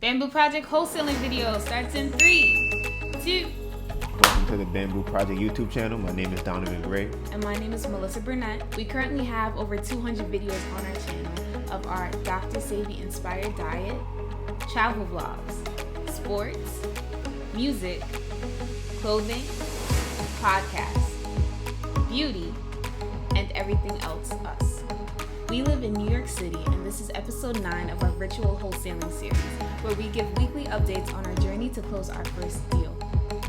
Bamboo Project wholesaling video starts in 3, 2. Welcome to the Bamboo Project YouTube channel. My name is Donivan and I. And my name is Melissa Burnett. We currently have over 200 videos on our channel of our Dr. Savvy inspired diet, travel vlogs, sports, music, clothing, podcasts, beauty, and everything else us. We live in New York City, and this is episode 9 of our virtual wholesaling series, where we give weekly updates on our journey to close our first deal.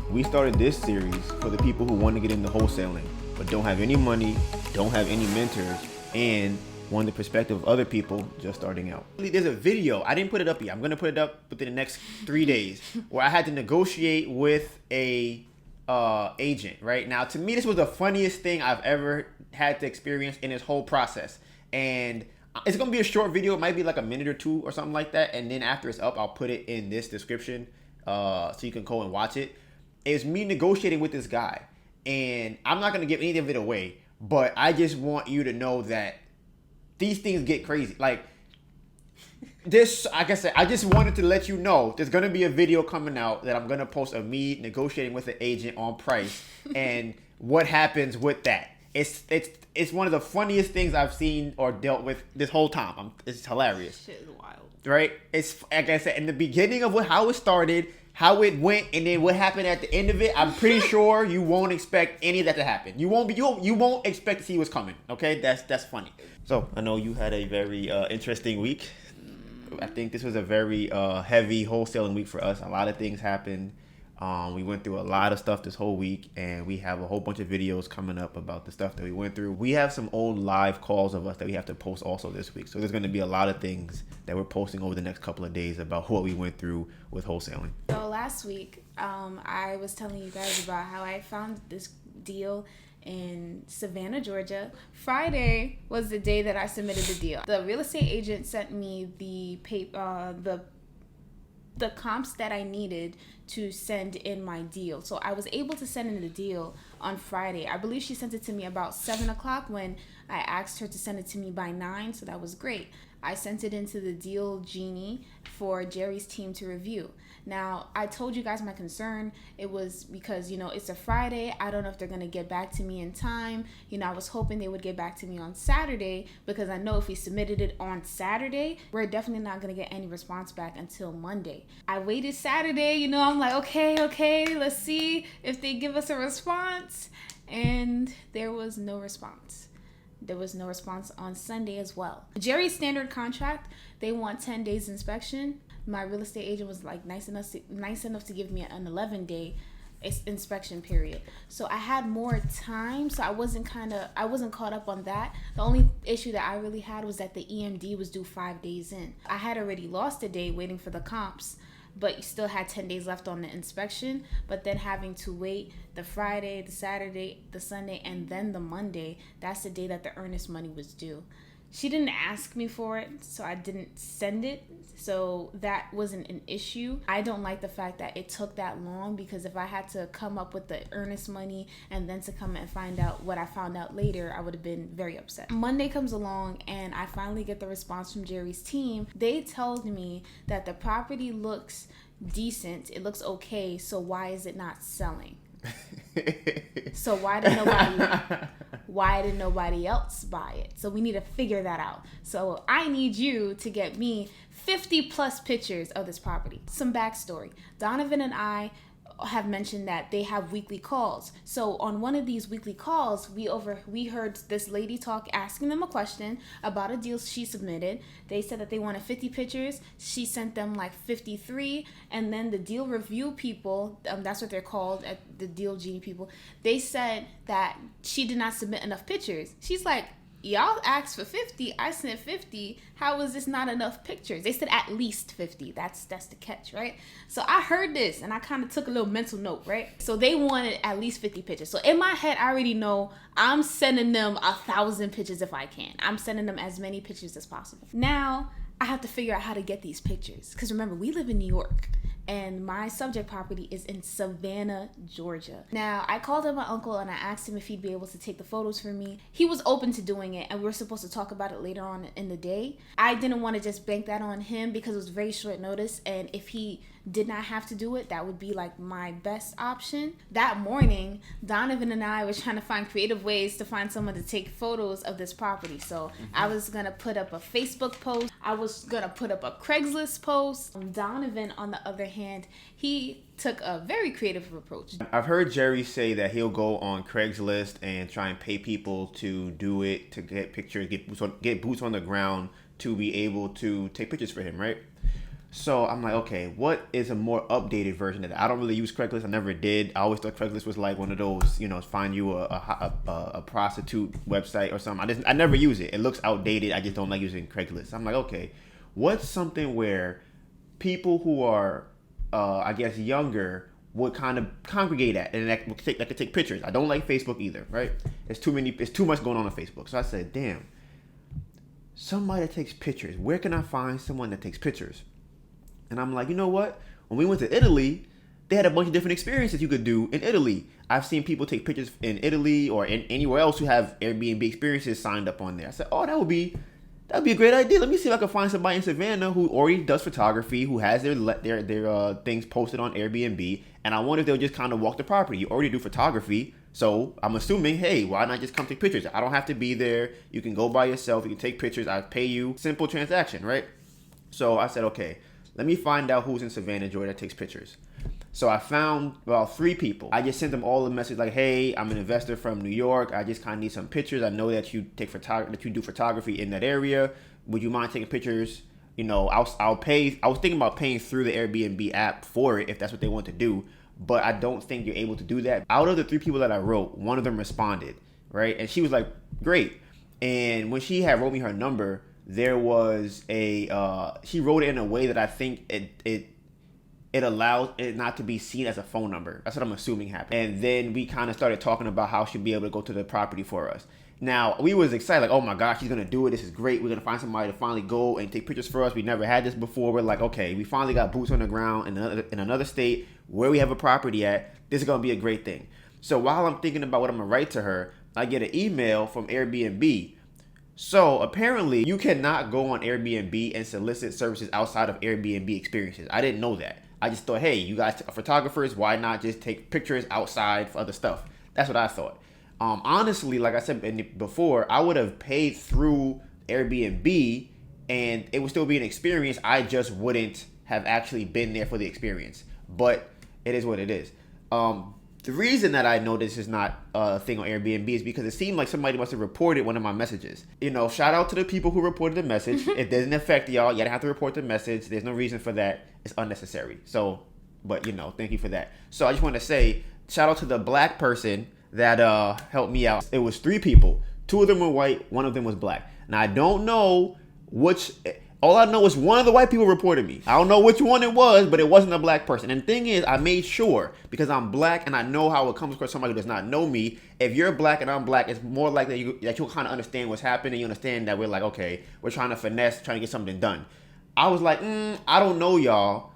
We started this series for the people who want to get into wholesaling, but don't have any money, don't have any mentors, and want the perspective of other people just starting out. There's a video, I didn't put it up yet. I'm going to put it up within the next 3 days, where I had to negotiate with a agent, right? Now, to me, this was the funniest thing I've ever had to experience in this whole process. And it's going to be a short video. It might be like a minute or two or something like that. And then after it's up, I'll put it in this description so you can go and watch it. It's me negotiating with this guy. And I'm not going to give any of it away. But I just want you to know that these things get crazy. Like this, like I said, I just wanted to let you know there's going to be a video coming out that I'm going to post of me negotiating with an agent on price and what happens with that. It's one of the funniest things I've seen or dealt with this whole time. It's hilarious. Shit is wild. Right? It's like I said, in the beginning of how it started, how it went, and then what happened at the end of it, I'm pretty sure you won't expect any of that to happen. You won't expect to see what's coming. Okay? That's funny. So I know you had a very interesting week. I think this was a very heavy wholesaling week for us. A lot of things happened. We went through a lot of stuff this whole week, and we have a whole bunch of videos coming up about the stuff that we went through. We have some old live calls of us that we have to post also this week. So there's going to be a lot of things that we're posting over the next couple of days about what we went through with wholesaling. So last week, I was telling you guys about how I found this deal in Savannah, Georgia. Friday was the day that I submitted the deal. The real estate agent sent me the comps that I needed to send in my deal. So I was able to send in the deal on Friday. I believe she sent it to me about 7 o'clock when I asked her to send it to me by 9, so that was great. I sent it into the deal genie for Jerry's team to review. Now, I told you guys my concern. It was because, it's a Friday. I don't know if they're going to get back to me in time. I was hoping they would get back to me on Saturday because I know if we submitted it on Saturday, we're definitely not going to get any response back until Monday. I waited Saturday, I'm like, okay, let's see if they give us a response. And there was no response. There was no response on Sunday as well. Jerry's standard contract, they want 10 days inspection. My real estate agent was like nice enough to give me an 11-day inspection period. So I had more time, so I wasn't caught up on that. The only issue that I really had was that the EMD was due 5 days in. I had already lost a day waiting for the comps, but you still had 10 days left on the inspection. But then having to wait the Friday, the Saturday, the Sunday, and then the Monday, that's the day that the earnest money was due. She didn't ask me for it, so I didn't send it. So that wasn't an issue. I don't like the fact that it took that long, because if I had to come up with the earnest money and then to come and find out what I found out later, I would have been very upset. Monday comes along and I finally get the response from Jerry's team. They told me that the property looks decent, it looks okay, so why is it not selling? So why did nobody else buy it? So we need to figure that out. So I need you to get me 50 plus pictures of this property. Some backstory. Donivan and I have mentioned that they have weekly calls. So on one of these weekly calls, we heard this lady talk, asking them a question about a deal she submitted. They said that they wanted 50 pictures. She sent them like 53, and then the deal review people, that's what they're called, at the deal genie people, they said that she did not submit enough pictures. She's like, y'all asked for 50, I sent 50. How is this not enough pictures? They said at least 50. That's the catch, right? So I heard this and I kind of took a little mental note, right? So they wanted at least 50 pictures. So in my head, I already know I'm sending them 1,000 pictures if I can. I'm sending them as many pictures as possible. Now I have to figure out how to get these pictures, because remember, we live in New York. and my subject property is in Savannah, Georgia. Now, I called up my uncle and I asked him if he'd be able to take the photos for me. He was open to doing it, and we were supposed to talk about it later on in the day. I didn't want to just bank that on him because it was very short notice, and if he did not have to do it, that would be like my best option. That morning, Donivan and I were trying to find creative ways to find someone to take photos of this property. So I was gonna put up a Facebook post. I was gonna put up a Craigslist post. Donivan, on the other hand, he took a very creative approach. I've heard Jerry say that he'll go on Craigslist and try and pay people to do it, to get pictures, get boots on the ground to be able to take pictures for him, right? So I'm like, okay, what is a more updated version of that? I don't really use Craigslist. I never did. I always thought Craigslist was like one of those, find you a prostitute website or something. I never use it. It looks outdated. I just don't like using Craigslist. I'm like, okay, what's something where people who are, I guess, younger would kind of congregate at and that could take pictures. I don't like Facebook either, right? It's too much going on Facebook. So I said, damn, somebody that takes pictures. Where can I find someone that takes pictures? And I'm like, you know what? When we went to Italy, they had a bunch of different experiences you could do in Italy. I've seen people take pictures in Italy or in anywhere else who have Airbnb experiences signed up on there. I said, oh, that'd be a great idea. Let me see if I can find somebody in Savannah who already does photography, who has their things posted on Airbnb. And I wonder if they'll just kind of walk the property. You already do photography. So I'm assuming, hey, why not just come take pictures? I don't have to be there. You can go by yourself. You can take pictures. I pay you. Simple transaction, right? So I said, okay. Let me find out who's in Savannah, Georgia that takes pictures. So I found about 3 people. I just sent them all a message like, hey, I'm an investor from New York. I just kind of need some pictures. I know that you do photography in that area. Would you mind taking pictures? I'll pay. I was thinking about paying through the Airbnb app for it if that's what they want to do. But I don't think you're able to do that. Out of the 3 people that I wrote, one of them responded, right? And she was like, great. And when she had wrote me her number, there was she wrote it in a way that I think it allows it not to be seen as a phone number. That's what I'm assuming happened. And then we kind of started talking about how she'd be able to go to the property for us. Now, we was excited, like, oh my gosh, she's going to do it. This is great. We're going to find somebody to finally go and take pictures for us. We never had this before. We're like, okay, we finally got boots on the ground in another state where we have a property at. This is going to be a great thing. So while I'm thinking about what I'm going to write to her, I get an email from Airbnb. So apparently you cannot go on Airbnb and solicit services outside of Airbnb experiences. I didn't know that. I just thought, hey, you guys are photographers. Why not just take pictures outside for other stuff? That's what I thought. Honestly, like I said before, I would have paid through Airbnb and it would still be an experience. I just wouldn't have actually been there for the experience. But it is what it is. The reason that I know this is not a thing on Airbnb is because it seemed like somebody must have reported one of my messages. Shout out to the people who reported the message. It doesn't affect y'all. You don't have to report the message. There's no reason for that. It's unnecessary. So, but thank you for that. So I just want to say, shout out to the black person that helped me out. It was 3 people. 2 of them were white. 1 of them was black. Now I don't know which. All I know is one of the white people reported me. I don't know which one it was, but it wasn't a black person. And the thing is, I made sure, because I'm black and I know how it comes across somebody who does not know me. If you're black and I'm black, it's more likely that you'll kind of understand what's happening. You understand that we're like, okay, we're trying to finesse, trying to get something done. I was like, I don't know y'all,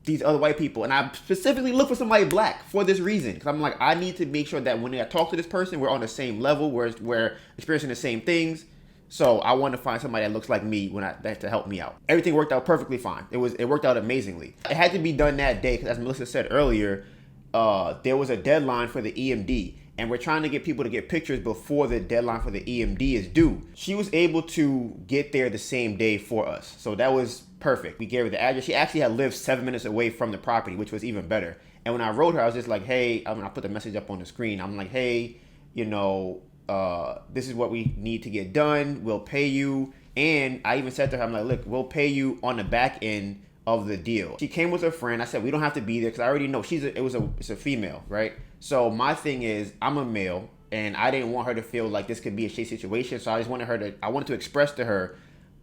these other white people. And I specifically look for somebody black for this reason. Because I'm like, I need to make sure that when I talk to this person, we're on the same level, we're experiencing the same things. So I want to find somebody that looks like me to help me out. Everything worked out perfectly fine. It worked out amazingly. It had to be done that day because, as Melissa said earlier, there was a deadline for the EMD, and we're trying to get people to get pictures before the deadline for the EMD is due. She was able to get there the same day for us, so that was perfect. We gave her the address. She actually had lived 7 minutes away from the property, which was even better. And when I wrote her, I was just like, hey, I put the message up on the screen. I'm like, hey, this is what we need to get done. We'll pay you. And I even said to her, I'm like, look, we'll pay you on the back end of the deal. She came with her friend. I said, we don't have to be there because I already know it's a female, right? So my thing is, I'm a male and I didn't want her to feel like this could be a shady situation. So I wanted to express to her,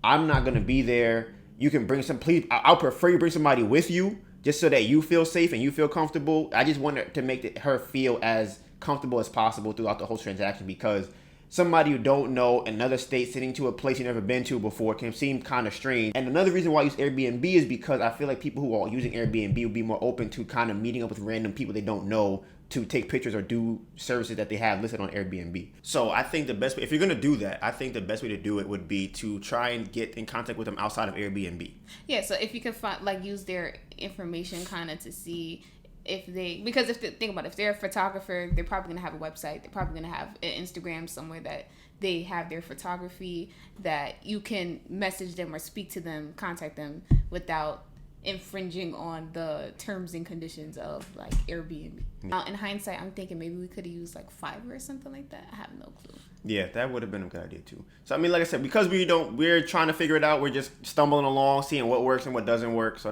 I'm not going to be there. You can bring I'll prefer you bring somebody with you just so that you feel safe and you feel comfortable. I just wanted to make her feel as comfortable as possible throughout the whole transaction because somebody you don't know, another state, sitting to a place you've never been to before can seem kind of strange. And another reason why I use Airbnb is because I feel like people who are using Airbnb will be more open to kind of meeting up with random people they don't know to take pictures or do services that they have listed on Airbnb. So I think the best way, if you're gonna do that, I think the best way to do it would be to try and get in contact with them outside of Airbnb. Yeah, so if you could find, like, use their information kind of to see if they, because think about it, if they're a photographer, they're probably gonna have a website, they're probably gonna have an Instagram somewhere that they have their photography, that you can message them or speak to them, contact them without infringing on the terms and conditions of like Airbnb. In hindsight, I'm thinking maybe we could have used like Fiverr or something like that. I have no clue. Yeah, that would have been a good idea too. So I mean, like I said, because we're trying to figure it out. We're just stumbling along, seeing what works and what doesn't work. So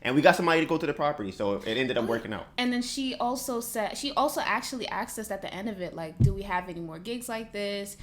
and we got somebody to go to the property, so it ended up working out. And then she also actually asked us at the end of it, like, do we have any more gigs like this?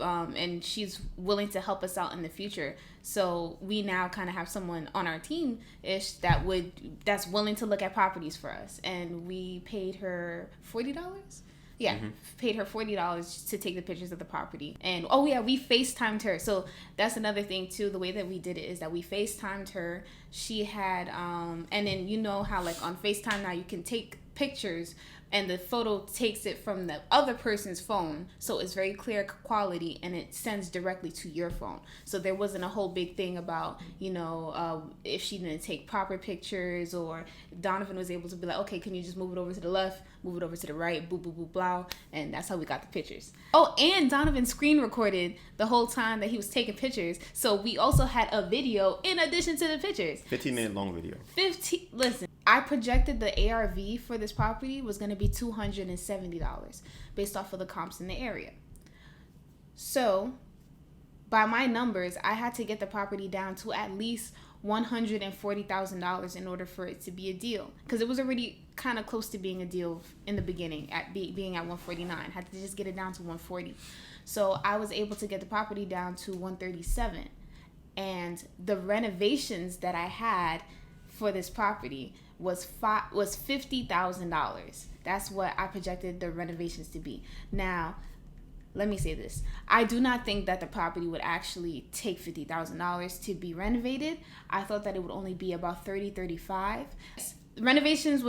And she's willing to help us out in the future. So we now kind of have someone on our team ish that's willing to look at properties for us, and we paid her $40. Yeah, paid her $40 to take the pictures of the property. And we FaceTimed her. So that's another thing too. The way that we did it is that we FaceTimed her. She had and then you know how like on FaceTime now you can take pictures and the photo takes it from the other person's phone, so it's very clear quality and it sends directly to your phone. So there wasn't a whole big thing about, if she didn't take proper pictures, or Donivan was able to be like, okay, can you just move it over to the left, move it over to the right, boo, boo, boo, blah, and that's how we got the pictures. Oh, and Donivan screen recorded the whole time that he was taking pictures, so we also had a video in addition to the pictures. 15-minute long video. Listen, I projected the ARV for this property was going to be $270 based off of the comps in the area. So, by my numbers, I had to get the property down to at least $140,000 in order for it to be a deal, because it was already kind of close to being a deal in the beginning at being at 149. Had to just get it down to 140. So I was able to get the property down to 137, and the renovations that I had for this property was $50,000. That's what I projected the renovations to be. Now, let me say this. I do not think that the property would actually take $50,000 to be renovated. I thought that it would only be about $35. Renovations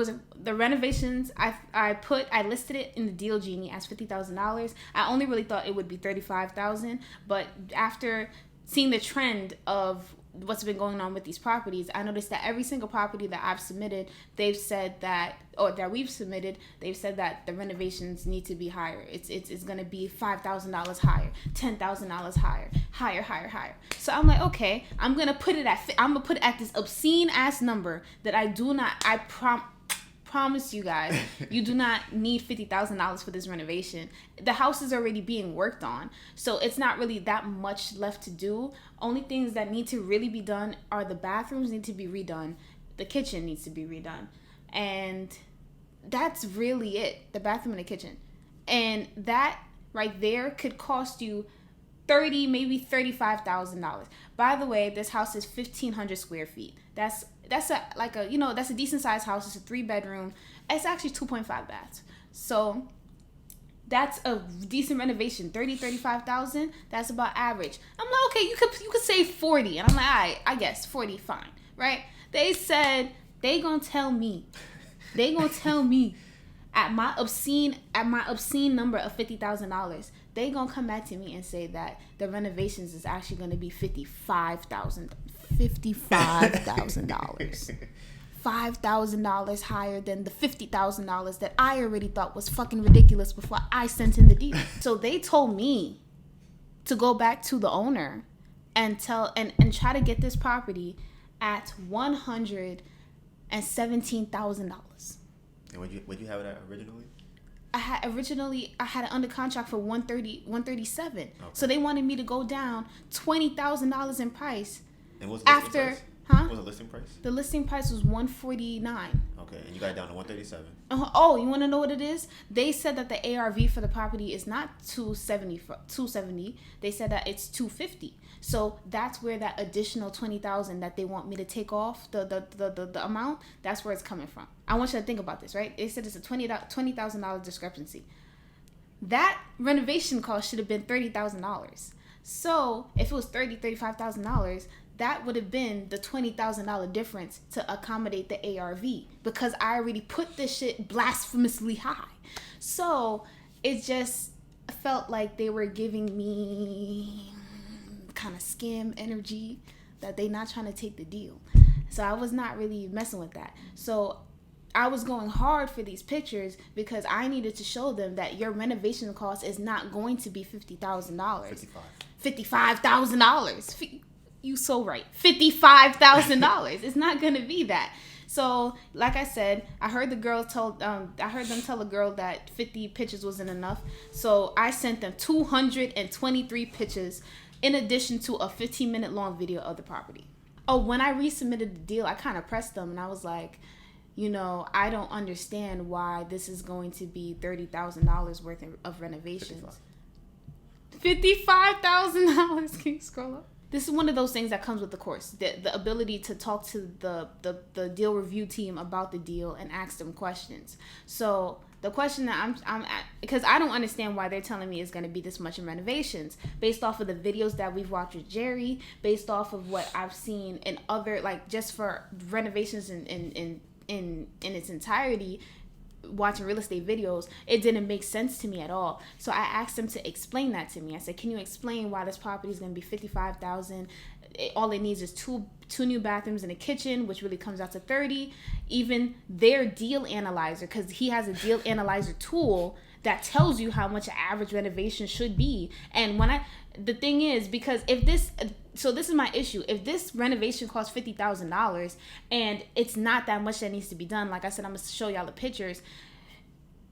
I listed it in the Deal Genie as $50,000. I only really thought it would be $35,000, but after seeing the trend of what's been going on with these properties, I noticed that every single property that I've submitted, they've said that the renovations need to be higher. It's going to be $5,000 higher, $10,000 higher. So I'm like, okay, I'm going to put it at this obscene ass number that I promise you guys, you do not need $50,000 for this renovation. The house is already being worked on, so it's not really that much left to do. Only things that need to really be done are the bathrooms need to be redone, the kitchen needs to be redone, and that's really it. The bathroom and the kitchen, and that right there could cost you $30,000, maybe $35,000. By the way, this house is 1,500 square feet. That's a decent sized house. It's a 3-bedroom. It's actually 2.5 baths. So that's a decent renovation. $35,000. That's about average. I'm like, okay, you could say 40, and I'm like, all right, I guess 40, fine, right? They said they gonna tell me at my obscene number of $50,000. They gonna come back to me and say that the renovations is actually gonna be $55,000. $5,000 higher than the $50,000 that I already thought was fucking ridiculous before I sent in the deal. So they told me to go back to the owner and try to get this property at $117,000. And would you have it at originally? I had it under contract for $137. Okay. So they wanted me to go down $20,000 in price. And what was the listing price? What was the listing price? The listing price was $149. Okay, and you got it down to $137. Oh, you want to know what it is? They said that the ARV for the property is not $270. They said that it's $250. So that's where that additional $20,000 that they want me to take off the amount. That's where it's coming from. I want you to think about this, right? They said it's a $20,000 discrepancy. that renovation cost should have been $30,000. So if it was $35,000, that would have been the $20,000 difference to accommodate the ARV, because I already put this shit blasphemously high. So it just felt like they were giving me kind of scam energy, that they not trying to take the deal. So I was not really messing with that. So I was going hard for these pictures because I needed to show them that your renovation cost is not going to be $50,000. $55,000. You so right. $55,000. It's not going to be that. So, like I said, I heard them tell a girl that 50 pictures wasn't enough. So I sent them 223 pictures in addition to a 15-minute long video of the property. Oh, when I resubmitted the deal, I kind of pressed them and I was like, I don't understand why this is going to be $30,000 worth of renovations. $55,000. Can you scroll up? This is one of those things that comes with the course. The ability to talk to the deal review team about the deal and ask them questions. So the question that I'm at, because I don't understand why they're telling me it's going to be this much in renovations based off of the videos that we've watched with Jerry, based off of what I've seen in other, like just for renovations in its entirety, watching real estate videos, it didn't make sense to me at all. So I asked them to explain that to me. I said, can you explain why this property is going to be $55,000? All it needs is two new bathrooms and a kitchen, which really comes out to $30,000. Even their deal analyzer, because he has a deal analyzer tool that tells you how much an average renovation should be. And the thing is, because this is my issue. If this renovation costs $50,000 and it's not that much that needs to be done, like I said, I'm going to show y'all the pictures,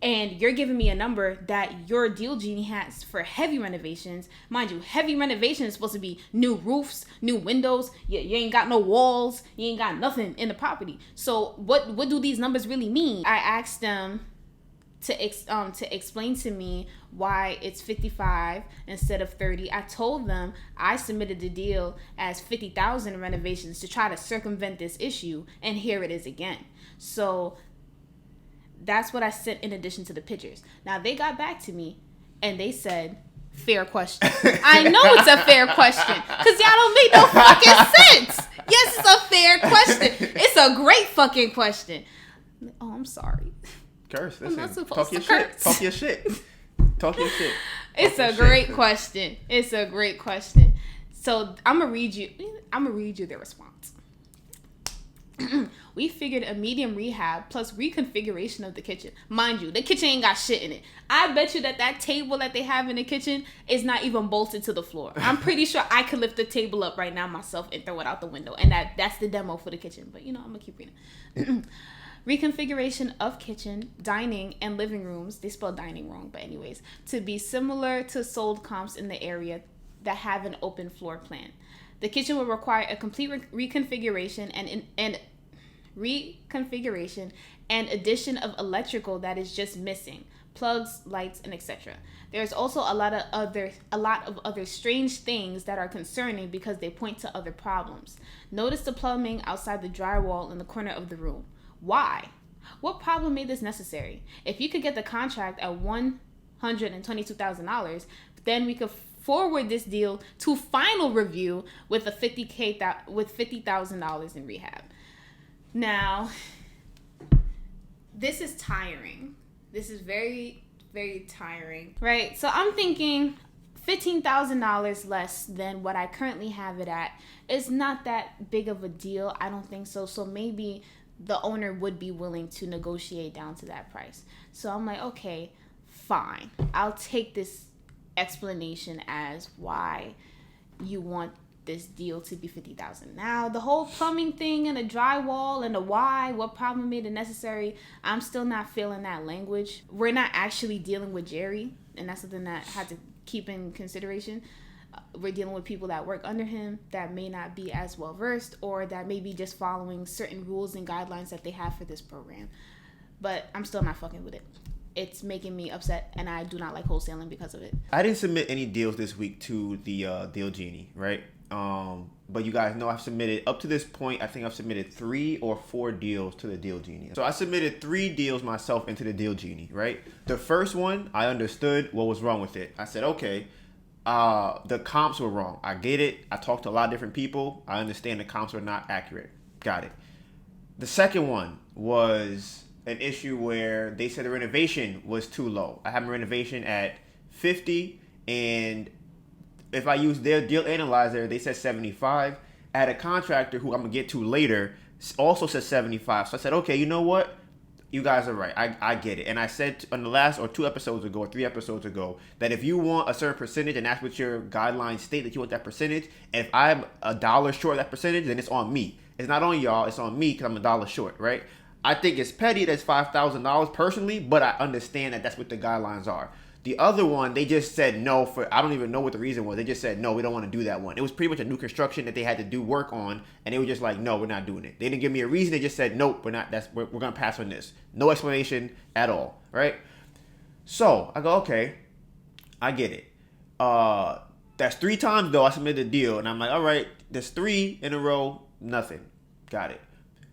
and you're giving me a number that your deal genie has for heavy renovations. Mind you, heavy renovation is supposed to be new roofs, new windows. You ain't got no walls. You ain't got nothing in the property. So what do these numbers really mean? I asked them to explain to me why it's 55 instead of 30. I told them I submitted the deal as 50,000 renovations to try to circumvent this issue, and here it is again. So that's what I sent in addition to the pictures. Now they got back to me and they said, fair question. I know it's a fair question because y'all don't make no fucking sense. Yes, it's a fair question. It's a great fucking question. Oh, I'm sorry. Curse. Listen. I'm not supposed Talk to your curse. shit. Talk your shit. Talk your shit. It's a great question. It's a great question. So I'm gonna read you their response. We figured a medium rehab plus reconfiguration of the kitchen. Mind you, the kitchen ain't got shit in it. I bet you that table that they have in the kitchen is not even bolted to the floor. I'm pretty sure I could lift the table up right now myself and throw it out the window. And that's the demo for the kitchen. But I'm gonna keep reading. Reconfiguration of kitchen, dining, and living rooms, they spelled dining wrong, but anyways, to be similar to sold comps in the area that have an open floor plan. The kitchen will require a complete reconfiguration and addition of electrical that is just missing, plugs, lights, and etc. There's also a lot of other strange things that are concerning because they point to other problems. Notice the plumbing outside the drywall in the corner of the room. Why? What problem made this necessary? If you could get the contract at $122,000, then we could forward this deal to final review with $50,000 in rehab. Now, this is tiring. This is very, very tiring, right? So I'm thinking $15,000 less than what I currently have it at is not that big of a deal. I don't think so. So maybe the owner would be willing to negotiate down to that price. So I'm like, okay, fine. I'll take this explanation as why you want this deal to be $50,000. Now, the whole plumbing thing and the drywall and the why, what problem made it necessary, I'm still not feeling that language. We're not actually dealing with Jerry, and that's something that I had to keep in consideration. We're dealing with people that work under him that may not be as well versed, or that may be just following certain rules and guidelines that they have for this program. But I'm still not fucking with it. It's making me upset, and I do not like wholesaling because of it. I didn't submit any deals this week to the Deal Genie, right? But you guys know I've submitted, up to this point, I think I've submitted 3 or 4 deals to the Deal Genie. So I submitted 3 deals myself into the Deal Genie, right? The first one, I understood what was wrong with it. I said, okay, the comps were wrong. I get it. I talked to a lot of different people. I understand the comps are not accurate. Got it. The second one was an issue where they said the renovation was too low. I have my renovation at 50, and if I use their deal analyzer, they said 75. I had a contractor who I'm gonna get to later also said 75. So I said, okay, you know what? You guys are right. I get it. And I said on the last or 2 episodes ago or 3 episodes ago that if you want a certain percentage and that's what your guidelines state that you want that percentage, and if I'm $1 short of that percentage, then it's on me. It's not on y'all. It's on me because I'm $1 short, right? I think it's petty. That's $5,000 personally, but I understand that that's what the guidelines are. The other one, they just said no for, I don't even know what the reason was. They just said, no, we don't want to do that one. It was pretty much a new construction that they had to do work on, and they were just like, no, we're not doing it. They didn't give me a reason. They just said, nope, we're going to pass on this. No explanation at all, right? So I go, okay, I get it. That's 3 times, though, I submitted a deal, and I'm like, all right, there's 3 in a row, nothing. Got it.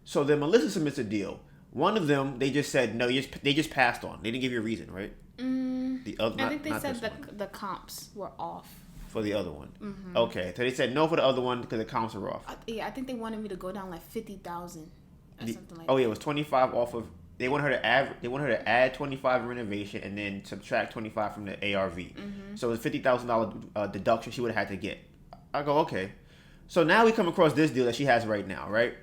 So then Melissa submits a deal. One of them, they just said, no, they just passed on. They didn't give you a reason, right? The other, I think they said the comps were off. For the other one? Mm-hmm. Okay. So they said no for the other one because the comps were off. I think they wanted me to go down like 50,000 or something like that. Oh, yeah, it was 25 off of, they wanted her to add 25 in renovation and then subtract 25 from the ARV. Mm-hmm. So it was $50,000 deduction she would have had to get. I go, okay. So now we come across this deal that she has right now, right?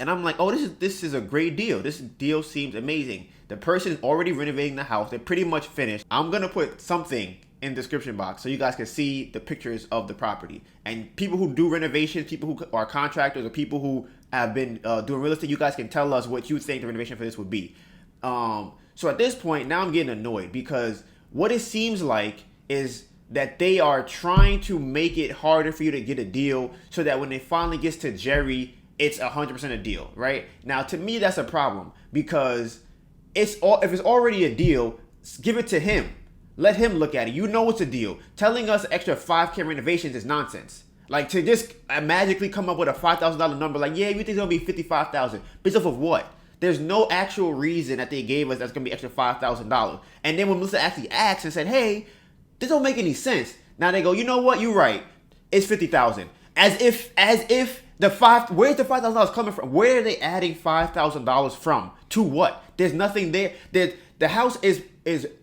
And I'm like, oh, this is a great deal. This deal seems amazing. The person is already renovating the house. They're pretty much finished. I'm going to put something in the description box so you guys can see the pictures of the property. And people who do renovations, people who are contractors, or people who have been doing real estate, you guys can tell us what you think the renovation for this would be. So at this point, now I'm getting annoyed because what it seems like is that they are trying to make it harder for you to get a deal so that when it finally gets to Jerry, it's 100% a deal, right? Now, to me, that's a problem because if it's already a deal, give it to him. Let him look at it. You know it's a deal. Telling us extra 5K renovations is nonsense. Like, to just magically come up with a $5,000 number, like, yeah, we think it'll be $55,000. Based off of what? There's no actual reason that they gave us that's going to be extra $5,000. And then when Melissa actually asked and said, hey, this don't make any sense. Now they go, you know what? You're right. It's $50,000. As if where's the $5,000 coming from? Where are they adding $5,000 from? To what? There's nothing there. The house is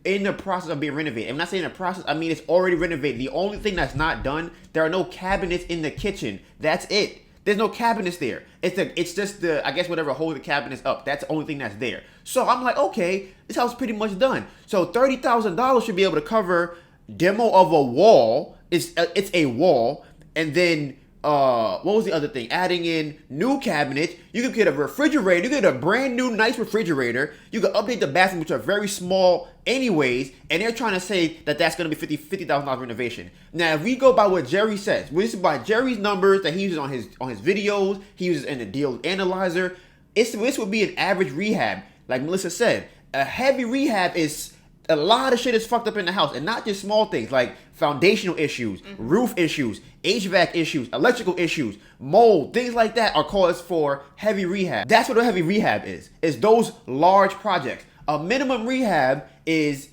in the process of being renovated. I'm not saying the process, I mean it's already renovated. The only thing that's not done, there are no cabinets in the kitchen. That's it. There's no cabinets there. It's just the, I guess whatever holds the cabinets up. That's the only thing that's there. So I'm like, okay, this house is pretty much done. So $30,000 should be able to cover demo of a wall. It's a wall, and then what was the other thing? Adding in new cabinets. You could get a refrigerator. You could get a brand new nice refrigerator. You could update the bathrooms, which are very small anyways, and they're trying to say that that's going to be $50,000 renovation. Now, if we go by what Jerry says, this is by Jerry's numbers that he uses on his videos, he uses in the deal analyzer, this would be an average rehab. Like Melissa said, a heavy rehab is a lot of shit is fucked up in the house, and not just small things like foundational issues, roof issues, HVAC issues, electrical issues, mold, things like that are cause for heavy rehab. That's what a heavy rehab is those large projects. A minimum rehab is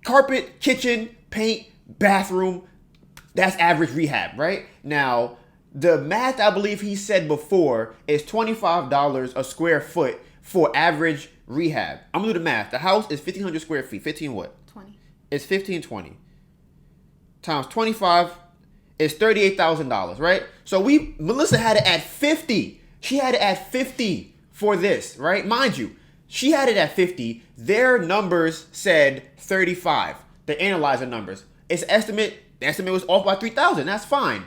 carpet, kitchen, paint, bathroom. That's average rehab, right? Now, the math I believe he said before is $25 a square foot for average rehab. I'm gonna do the math. The house is 1,500 square feet. 15 what? 20. It's 1,520 times 25 is $38,000, right? So Melissa had to add 50. She had to add 50 for this, right? Mind you, she had it at 50. Their numbers said 35. The analyzer numbers. Its estimate. The estimate was off by 3,000. That's fine.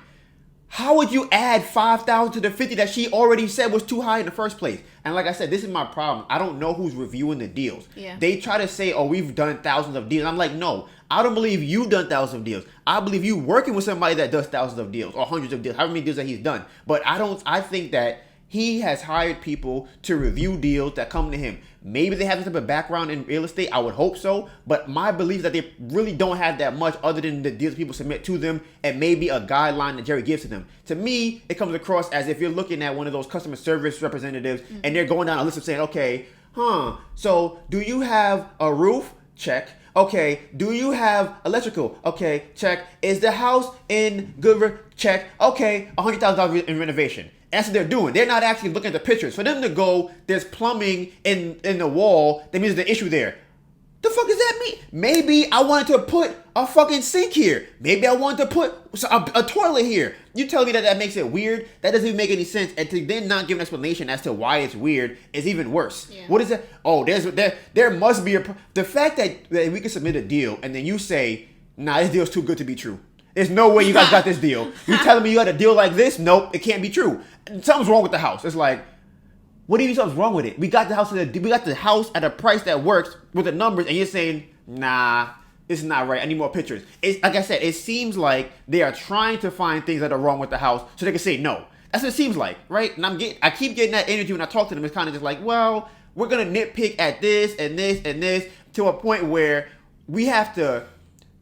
How would you add 5,000 to the 50 that she already said was too high in the first place? And like I said, this is my problem. I don't know who's reviewing the deals. Yeah. They try to say, oh, we've done thousands of deals. I'm like, no, I don't believe you've done thousands of deals. I believe you working with somebody that does thousands of deals or hundreds of deals, however many deals that he's done. But I think that he has hired people to review deals that come to him. Maybe they have some type of background in real estate. I would hope so. But my belief is that they really don't have that much other than the deals people submit to them and maybe a guideline that Jerry gives to them. To me, it comes across as if you're looking at one of those customer service representatives and they're going down a list of saying, okay, so do you have a roof? Check. Okay, do you have electrical? Okay, check. Is the house in good? Check. Okay, $100,000 in renovation. That's what they're doing. They're not actually looking at the pictures. For them to go, there's plumbing in the wall. That means there's an issue there. The fuck does that mean? Maybe I wanted to put a fucking sink here. Maybe I wanted to put a toilet here. You tell me that makes it weird? That doesn't even make any sense. And to then not give an explanation as to why it's weird is even worse. Yeah. What is it? Oh, there must be the fact that we can submit a deal and then you say, nah, this deal's too good to be true. There's no way you guys got this deal. You telling me you got a deal like this? Nope, it can't be true. Something's wrong with the house. It's like, what do you mean something's wrong with it? We got the house at a price that works with the numbers, and you're saying, nah, this is not right. I need more pictures. It's like I said, it seems like they are trying to find things that are wrong with the house so they can say no. That's what it seems like, right? And I keep getting that energy when I talk to them. It's kind of just like, well, we're gonna nitpick at this and this and this to a point where we have to.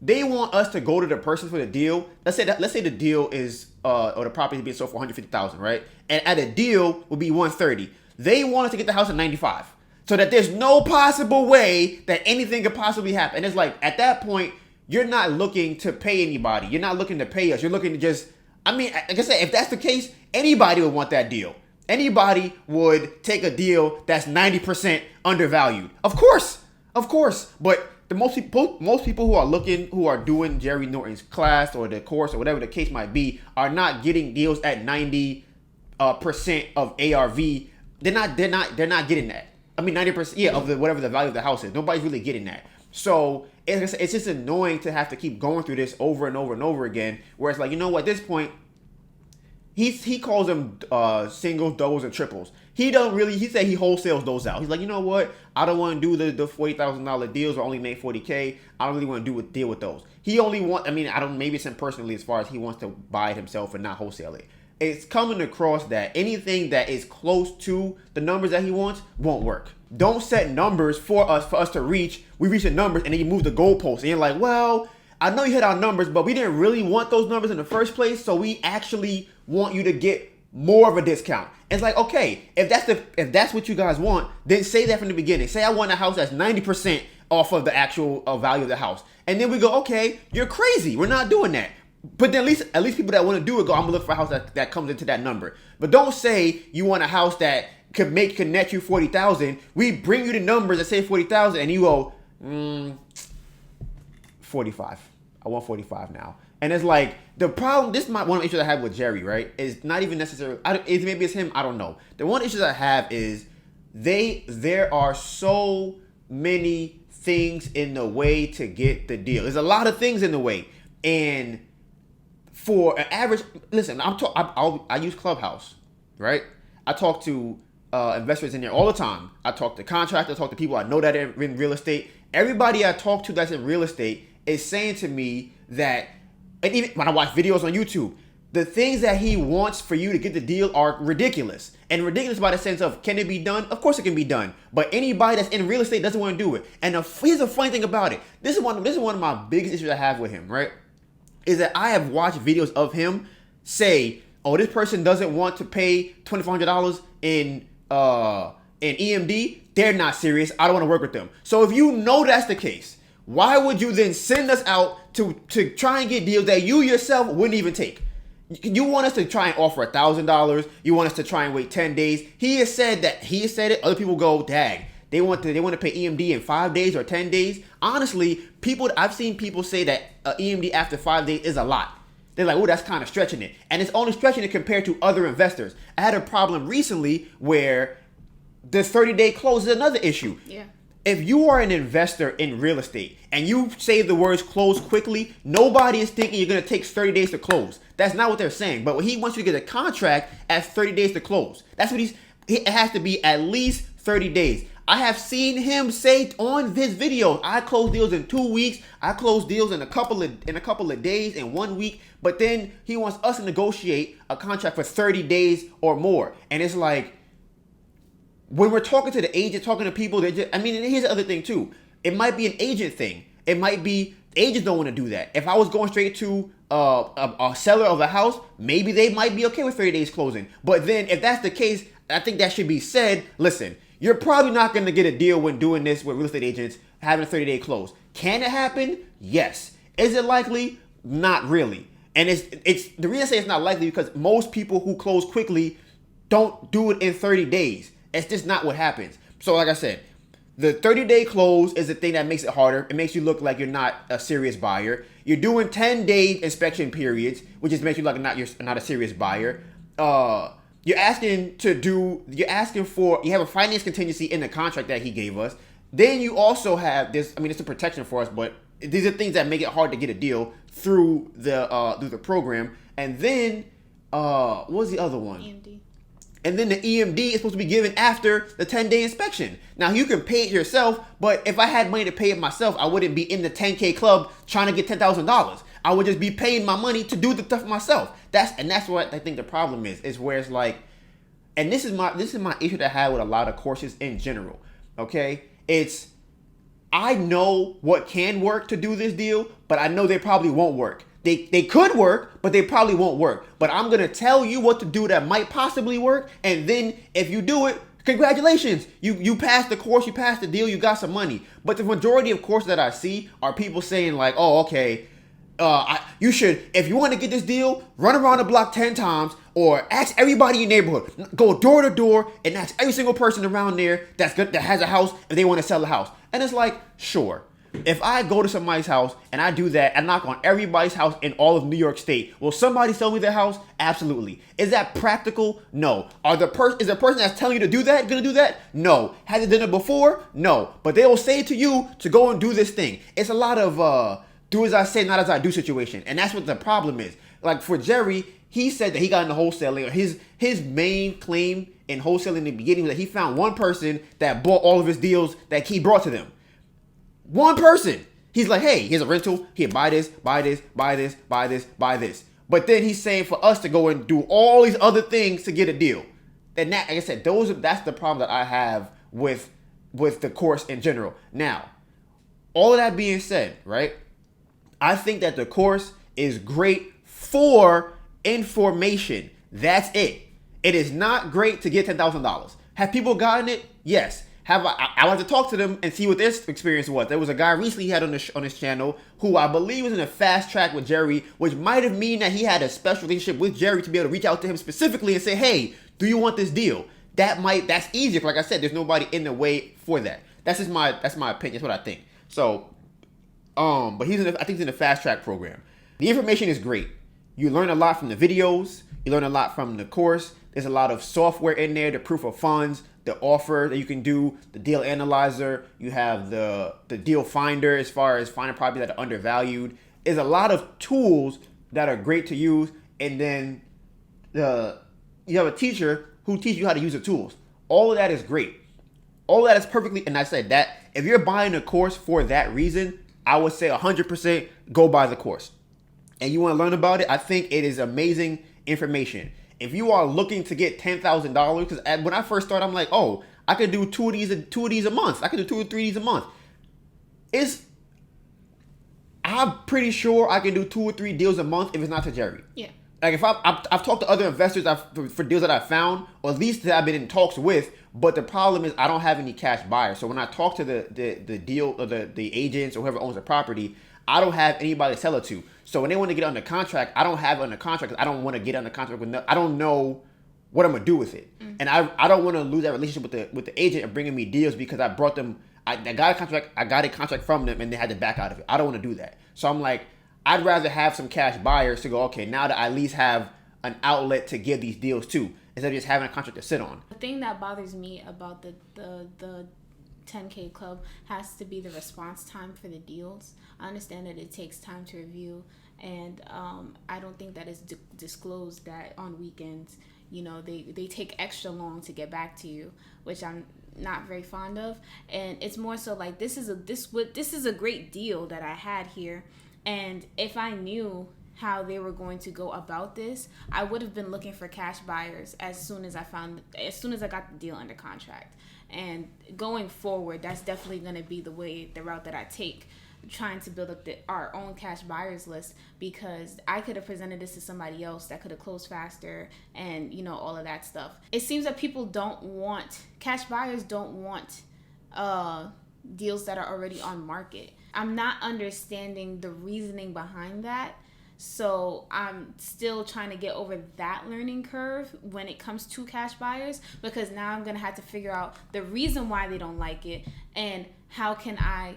They want us to go to the person for the deal. Let's say the deal is or the property is being sold for $150,000, right? And at a deal would be $130,000. They want us to get the house at $95,000, so that there's no possible way that anything could possibly happen. And it's like at that point, you're not looking to pay anybody. You're not looking to pay us. You're looking to just. I mean, like I said, if that's the case, anybody would want that deal. Anybody would take a deal that's 90% undervalued. Of course, but. Most people who are doing Jerry Norton's class or the course or whatever the case might be are not getting deals at 90% of ARV. They're not getting that. I mean 90% of whatever the value of the house is. Nobody's really getting that. So it's just annoying to have to keep going through this over and over and over again. Where it's like, you know what, at this point, he calls them singles, doubles, and triples. He said he wholesales those out. He's like, you know what? I don't want to do the $40,000 deals or only make $40K. I don't really want to deal with those. He only maybe it's him personally as far as he wants to buy it himself and not wholesale it. It's coming across that anything that is close to the numbers that he wants won't work. Don't set numbers for us to reach. We reach the numbers and then you move the goalposts. And you're like, well, I know you hit our numbers, but we didn't really want those numbers in the first place. So we actually want you to get more of a discount. It's like, okay, if that's what you guys want, then say that from the beginning. Say I want a house that's 90% off of the actual value of the house. And then we go, okay, you're crazy. We're not doing that. But then at least people that want to do it go, I'm gonna look for a house that comes into that number. But don't say you want a house that could net you $40,000. We bring you the numbers that say $40,000 and you go, 45. I want 45 now. And it's like, the problem, this is one of the issues I have with Jerry, right? Is not even necessarily, maybe it's him, I don't know. The one issue I have is there are so many things in the way to get the deal. There's a lot of things in the way. And for an average, listen, I use Clubhouse, right? I talk to investors in there all the time. I talk to contractors, I talk to people I know that are in real estate. Everybody I talk to that's in real estate is saying to me that, and even when I watch videos on YouTube, the things that he wants for you to get the deal are ridiculous. And ridiculous by the sense of, can it be done? Of course it can be done. But anybody that's in real estate doesn't want to do it. And here's the funny thing about it. This is one of my biggest issues I have with him, right? Is that I have watched videos of him say, oh, this person doesn't want to pay $2,400 in EMD. They're not serious. I don't want to work with them. So if you know that's the case, why would you then send us out to try and get deals that you yourself wouldn't even take? You want us to try and offer $1,000. You want us to try and wait 10 days. He has said it. Other people go, dag. They want to pay EMD in 5 days or 10 days. Honestly, I've seen people say that EMD after 5 days is a lot. They're like, oh, that's kind of stretching it. And it's only stretching it compared to other investors. I had a problem recently where the 30-day close is another issue. Yeah. If you are an investor in real estate and you say the words close quickly, nobody is thinking you're going to take 30 days to close. That's not what they're saying. But he wants you to get a contract at 30 days to close. That's what it has to be at least 30 days. I have seen him say on his videos, I close deals in 2 weeks. I close deals in a couple of days, in 1 week. But then he wants us to negotiate a contract for 30 days or more. And it's like, when we're talking to the agent, talking to people, they just, I mean, and here's the other thing too. It might be an agent thing. It might be agents don't want to do that. If I was going straight to a seller of a house, maybe they might be okay with 30 days closing. But then if that's the case, I think that should be said. Listen, you're probably not going to get a deal when doing this with real estate agents having a 30-day close. Can it happen? Yes. Is it likely? Not really. And it's the reason I say it's not likely because most people who close quickly don't do it in 30 days. It's just not what happens. So like I said, the 30-day close is the thing that makes it harder. It makes you look like you're not a serious buyer. You're doing 10-day inspection periods, which just makes you look like you're not a serious buyer. You have a finance contingency in the contract that he gave us. Then you also have this, I mean, it's a protection for us, but these are things that make it hard to get a deal through the program. And then, what was the other one? EMD. And then the EMD is supposed to be given after the 10-day inspection. Now, you can pay it yourself, but if I had money to pay it myself, I wouldn't be in the 10K club trying to get $10,000. I would just be paying my money to do the stuff myself. That's what I think the problem is where it's like, and this is my issue that I have with a lot of courses in general. Okay, I know what can work to do this deal, but I know they probably won't work. They could work, but they probably won't work. But I'm going to tell you what to do that might possibly work. And then if you do it, congratulations. You passed the course, you passed the deal, you got some money. But the majority of courses that I see are people saying like, oh, okay, you should, if you want to get this deal, run around the block 10 times or ask everybody in your neighborhood. Go door to door and ask every single person around there that has a house if they want to sell a house. And it's like, sure. If I go to somebody's house and I do that, I knock on everybody's house in all of New York State, will somebody sell me their house? Absolutely. Is that practical? No. Is the person that's telling you to do that gonna do that? No. Has it done it before? No. But they will say to you to go and do this thing. It's a lot of do as I say, not as I do situation. And that's what the problem is. Like for Jerry, he said that he got into wholesaling. His main claim in wholesaling in the beginning was that he found one person that bought all of his deals that he brought to them. One person. He's like, hey, here's a rental. Here, buy this, buy this, buy this, buy this, buy this. But then he's saying for us to go and do all these other things to get a deal. And that, like I said, that's the problem that I have with the course in general. Now, all of that being said, right? I think that the course is great for information. That's it. It is not great to get $10,000. Have people gotten it? Yes. I want to talk to them and see what their experience was. There was a guy recently he had on his channel who I believe was in a fast track with Jerry, which might have mean that he had a special relationship with Jerry to be able to reach out to him specifically and say, hey, do you want this deal? That's easier. Like I said, there's nobody in the way for that. That's my opinion. That's what I think. So, but I think he's in the fast track program. The information is great. You learn a lot from the videos. You learn a lot from the course. There's a lot of software in there, the proof of funds, the offer that you can do, the deal analyzer. You have the deal finder as far as finding properties that are undervalued. There's a lot of tools that are great to use. And then you have a teacher who teaches you how to use the tools. All of that is great. All of that is perfectly, and I said that if you're buying a course for that reason, I would say 100% go buy the course. And you want to learn about it, I think it is amazing information. If you are looking to get $10,000, because when I first started, I'm like, oh, I could do two of these a month. I could do 2 or 3 of these a month. I'm pretty sure I can do 2 or 3 deals a month if it's not to Jerry. Yeah. Like if I've talked to other investors for deals that I found, or at least that I've been in talks with, but the problem is I don't have any cash buyers. So when I talk to the deal or the agents or whoever owns the property, I don't have anybody to sell it to. So when they want to get under contract, I don't have it under contract because I don't want to get under contract with I don't know what I'm gonna do with it. Mm-hmm. And I don't want to lose that relationship with the agent and bringing me deals because I brought them. I got a contract from them and they had to back out of it. I don't want to do that. So I'm like, I'd rather have some cash buyers to go, okay, now that I at least have an outlet to give these deals to, instead of just having a contract to sit on. The thing that bothers me about the 10K club has to be the response time for the deals. I understand that it takes time to review, and I don't think that it's disclosed that on weekends they take extra long to get back to you, which I'm not very fond of. And it's more so like, this is a great deal that I had here, and if I knew how they were going to go about this, I would have been looking for cash buyers as soon as I got the deal under contract. And going forward, that's definitely going to be the route that I take, trying to build up our own cash buyers list, because I could have presented this to somebody else that could have closed faster, and all of that stuff. It seems that cash buyers don't want deals that are already on market. I'm not understanding the reasoning behind that. So I'm still trying to get over that learning curve when it comes to cash buyers, because now I'm going to have to figure out the reason why they don't like it, and how can I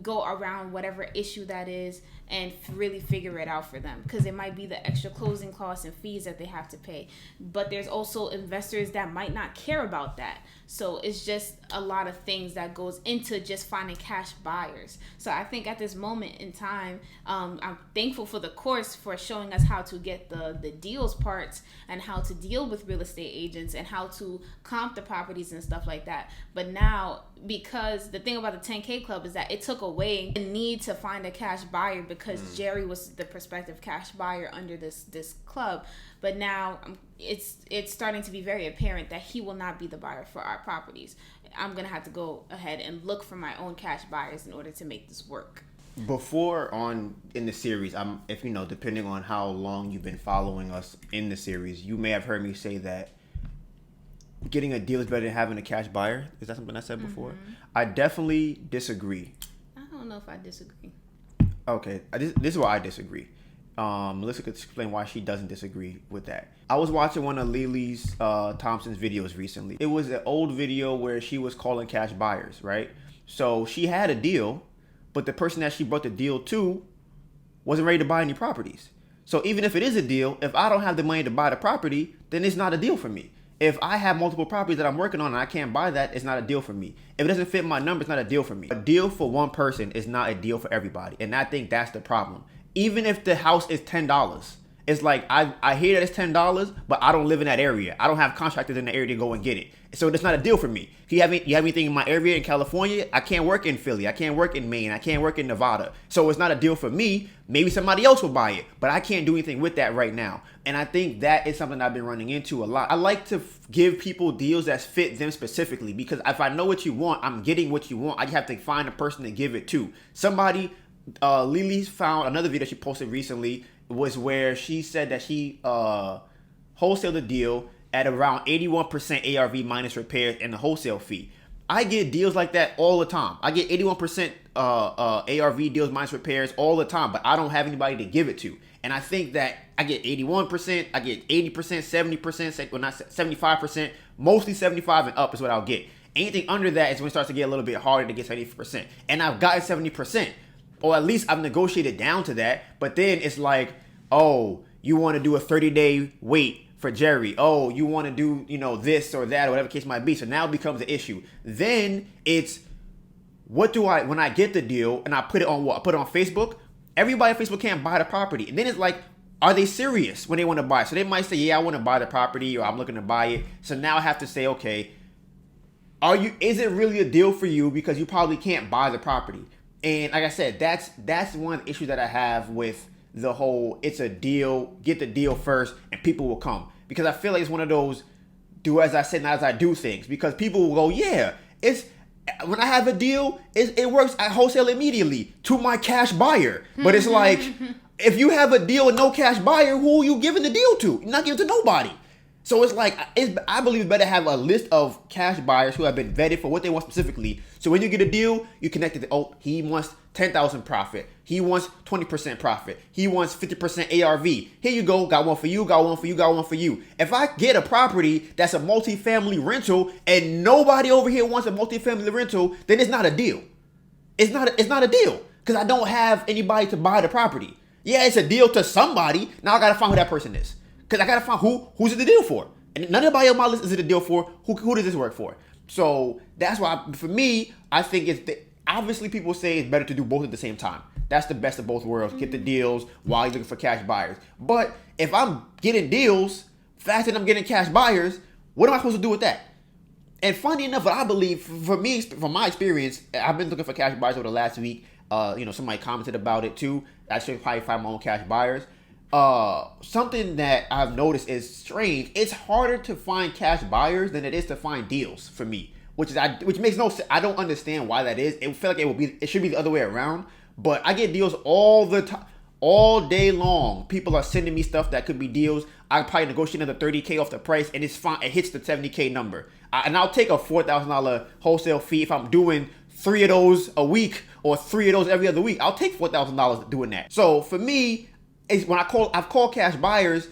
go around whatever issue that is and really figure it out for them, because it might be the extra closing costs and fees that they have to pay. But there's also investors that might not care about that. So it's just a lot of things that goes into just finding cash buyers. So I think at this moment in time, I'm thankful for the course for showing us how to get the deals parts, and how to deal with real estate agents, and how to comp the properties and stuff like that. But now, because the thing about the 10K club is that it took away the need to find a cash buyer, because Jerry was the prospective cash buyer under this club. But now it's starting to be very apparent that he will not be the buyer for our properties. I'm going to have to go ahead and look for my own cash buyers in order to make this work. Before on in the series, if depending on how long you've been following us in the series, you may have heard me say that getting a deal is better than having a cash buyer. Is that something I said before? I definitely disagree. I don't know if I disagree. Okay, this is where I disagree. Melissa could explain why she doesn't disagree with that. I was watching one of Lili's Thompson's videos recently. It was an old video where she was calling cash buyers, right? So she had a deal, but the person that she brought the deal to wasn't ready to buy any properties. So even if it is a deal, if I don't have the money to buy the property, then it's not a deal for me. If I have multiple properties that I'm working on and I can't buy that, it's not a deal for me. If it doesn't fit my number, it's not a deal for me. A deal for one person is not a deal for everybody. And I think that's the problem. Even if the house is $10, it's like, I hear that it's $10, but I don't live in that area. I don't have contractors in the area to go and get it. So it's not a deal for me. If you have anything in my area in California, I can't work in Philly. I can't work in Maine. I can't work in Nevada. So it's not a deal for me. Maybe somebody else will buy it, but I can't do anything with that right now. And I think that is something I've been running into a lot. I like to give people deals that fit them specifically, because if I know what you want, I'm getting what you want. I just have to find a person to give it to. Somebody, Lili's found another video she posted recently, was where she said that she wholesaled the deal at around 81% ARV minus repairs and the wholesale fee. I get deals like that all the time. I get 81% ARV deals minus repairs all the time, but I don't have anybody to give it to. And I think that I get 81%, I get 80%, 70%, well not 75%, mostly 75 and up is what I'll get. Anything under that is when it starts to get a little bit harder to get 70%. And I've gotten 70%. Or at least I've negotiated down to that. But then it's like, oh, you want to do a 30-day wait for Jerry. Oh, you want to do, this or that or whatever the case might be. So now it becomes an issue. Then it's, when I get the deal and I put it on what? I put it on Facebook. Everybody on Facebook can't buy the property. And then it's like, are they serious when they want to buy? So they might say, yeah, I want to buy the property, or I'm looking to buy it. So now I have to say, okay, is it really a deal for you? Because you probably can't buy the property. And like I said, that's one of the issues that I have with the whole, it's a deal, get the deal first and people will come. Because I feel like it's one of those do as I say, not as I do things. Because people will go, yeah, when I have a deal, it works. I wholesale immediately to my cash buyer. But it's like, if you have a deal with no cash buyer, who are you giving the deal to? You're not giving it to nobody. So it's like, I believe it's better to have a list of cash buyers who have been vetted for what they want specifically. So when you get a deal, you connect it to, he wants 10,000 profit. He wants 20% profit. He wants 50% ARV. Here you go. Got one for you, got one for you, got one for you. If I get a property that's a multifamily rental and nobody over here wants a multifamily rental, then it's not a deal. It's not a deal because I don't have anybody to buy the property. Yeah, it's a deal to somebody. Now I got to find who that person is. Because I got to find who's it the deal for. And none of anybody on my list is it a deal for. Who does this work for? So that's why, for me, I think obviously people say it's better to do both at the same time. That's the best of both worlds. Get the deals while you're looking for cash buyers. But if I'm getting deals faster than I'm getting cash buyers. What am I supposed to do with that? And funny enough, what I believe, for me, from my experience, I've been looking for cash buyers over the last week. Somebody commented about it too. I should probably find my own cash buyers. Something that I've noticed is strange. It's harder to find cash buyers than it is to find deals for me, which makes no sense. I don't understand why that is. It feel like it should be the other way around. But I get deals all the time, all day long. People are sending me stuff that could be deals. I probably negotiate another $30K off the price, and it's fine. It hits the $70K number, and I'll take a $4,000 wholesale fee if I'm doing 3 of those a week or 3 of those every other week. I'll take $4,000 doing that. So for me, is when I've called cash buyers.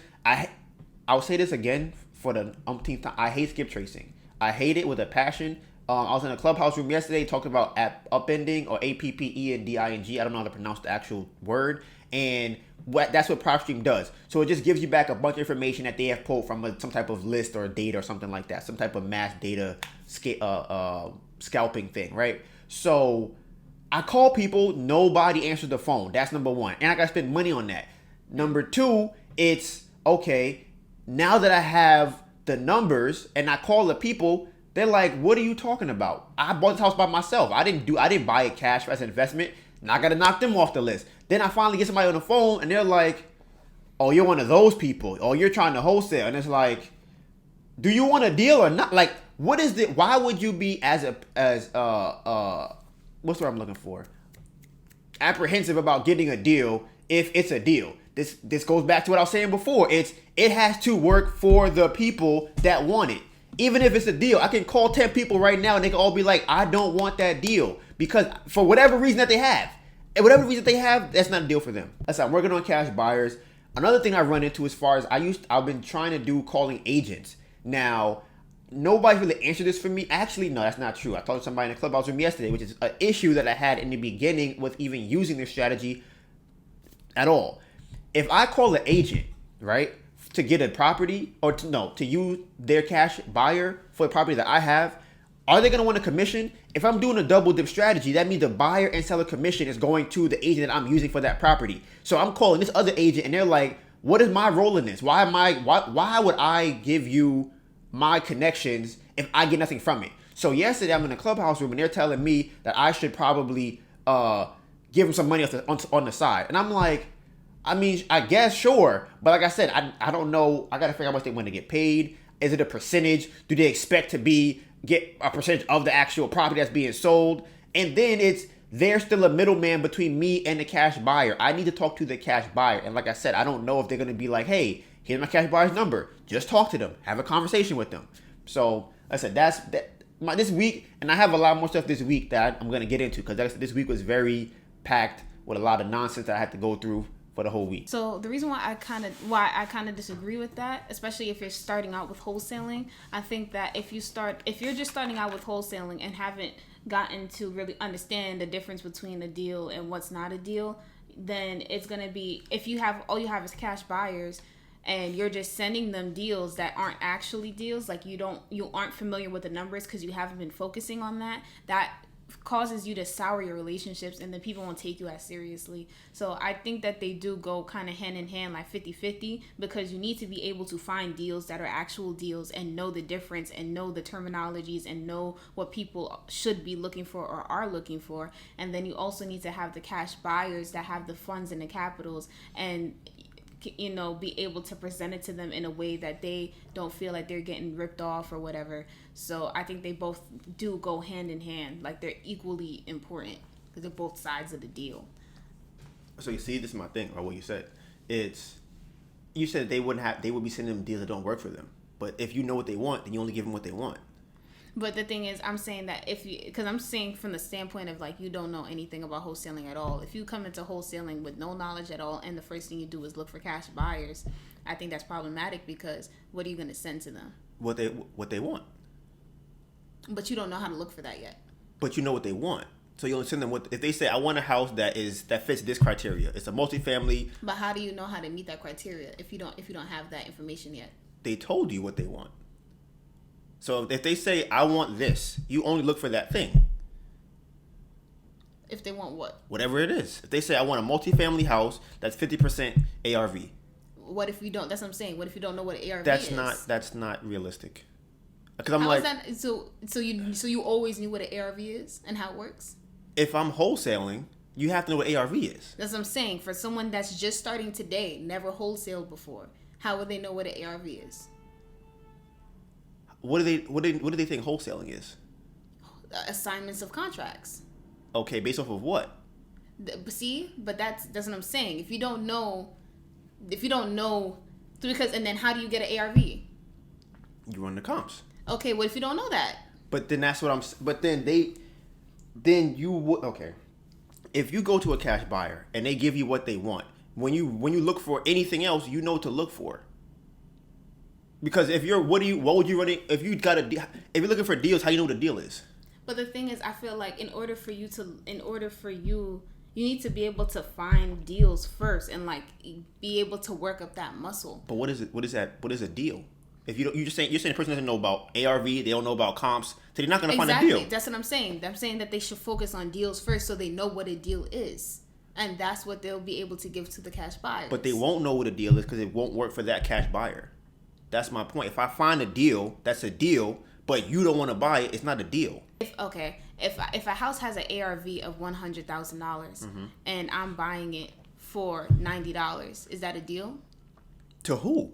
I'll say this again for the umpteenth time. I hate skip tracing. I hate it with a passion. I was in a clubhouse room yesterday talking about upending, or APPENDING. I don't know how to pronounce the actual word. And that's what PropStream does. So it just gives you back a bunch of information that they have pulled from some type of list or data or something like that. Some type of mass data scalping thing, right? So I call people, nobody answers the phone. That's number one. And I got to spend money on that. Number two, it's, okay, now that I have the numbers and I call the people, they're like, what are you talking about? I bought this house by myself. I didn't buy it cash as an investment. Now I got to knock them off the list. Then I finally get somebody on the phone and they're like, oh, you're one of those people. Oh, you're trying to wholesale. And it's like, do you want a deal or not? Like, what is it? Why would you be what's the word I'm looking for? Apprehensive about getting a deal if it's a deal. This goes back to what I was saying before. It has to work for the people that want it. Even if it's a deal, I can call 10 people right now and they can all be like, I don't want that deal. Because for whatever reason that they have. And whatever reason they have, that's not a deal for them. That's I'm working on cash buyers. Another thing I run into as far as I've been trying to do calling agents. Now, nobody really answered this for me. Actually, no, that's not true. I talked to somebody in the clubhouse room yesterday, which is an issue that I had in the beginning with even using this strategy at all. If I call an agent, right, to get a property or to use their cash buyer for a property that I have, are they going to want a commission? If I'm doing a double dip strategy, that means the buyer and seller commission is going to the agent that I'm using for that property. So I'm calling this other agent and they're like, what is my role in this? Why would I give you my connections if I get nothing from it? So yesterday I'm in a clubhouse room and they're telling me that I should probably give them some money on the side. And I'm like, I mean, I guess, sure. But like I said, I don't know. I got to figure out how much they want to get paid. Is it a percentage? Do they expect to get a percentage of the actual property that's being sold? And then they're still a middleman between me and the cash buyer. I need to talk to the cash buyer. And like I said, I don't know if they're going to be like, hey, here's my cash buyer's number. Just talk to them. Have a conversation with them. So like I said, this week, and I have a lot more stuff this week that I'm going to get into, because this week was very packed with a lot of nonsense that I had to go through for the whole week. So the reason why I kind of disagree with that, especially if you're starting out with wholesaling, I think that if you're just starting out with wholesaling and haven't gotten to really understand the difference between a deal and what's not a deal, then it's going to be, if you have all you have is cash buyers and you're just sending them deals that aren't actually deals, like you aren't familiar with the numbers because you haven't been focusing on that causes you to sour your relationships, and then people won't take you as seriously. So I think that they do go kind of hand in hand, like 50-50, because you need to be able to find deals that are actual deals and know the difference and know the terminologies and know what people should be looking for or are looking for. And then you also need to have the cash buyers that have the funds and the capitals, and be able to present it to them in a way that they don't feel like they're getting ripped off or whatever. So I think they both do go hand in hand. Like, they're equally important because they're both sides of the deal. So you see, this is my thing, or what you said. You said they would be sending them deals that don't work for them. But if you know what they want, then you only give them what they want. But the thing is, I'm saying that because I'm saying from the standpoint of, like, you don't know anything about wholesaling at all. If you come into wholesaling with no knowledge at all, and the first thing you do is look for cash buyers, I think that's problematic, because what are you going to send to them? What they want. But you don't know how to look for that yet. But you know what they want. So you only send them if they say, I want a house that fits this criteria. It's a multifamily. But how do you know how to meet that criteria if you don't have that information yet? They told you what they want. So if they say, I want this, you only look for that thing. If they want what? Whatever it is. If they say, I want a multifamily house that's 50% ARV. what if you don't? That's what I'm saying. What if you don't know what an ARV That's is? That's not realistic. Because I'm how like, is that, so you always knew what an ARV is and how it works? if I'm wholesaling, you have to know what ARV is. That's what I'm saying. For someone that's just starting today, never wholesaled before, how would they know what an ARV is? What do they think wholesaling is? Assignments of contracts. Okay, based off of what? See, but that's what I'm saying. If you don't know, because and then how do you get an ARV? You run the comps. Okay, what if you don't know that? But then that's what I'm. But then you would. Okay, if you go to a cash buyer and they give you what they want, when you look for anything else, you know what to look for. Because if you're, what would you run? If you're looking for deals, how do you know what a deal is? But the thing is, I feel like in order for you, you need to be able to find deals first and like be able to work up that muscle. But what is it? What is that? What is a deal? If you're saying the person doesn't know about ARV, they don't know about comps, so they're not going to find a deal. That's what I'm saying. I'm saying that they should focus on deals first, so they know what a deal is, and that's what they'll be able to give to the cash buyers. But they won't know what a deal is because it won't work for that cash buyer. That's my point. If I find a deal, that's a deal, but you don't want to buy it, it's not a deal. If a house has an ARV of $100,000 and I'm buying it for $90, is that a deal? To who?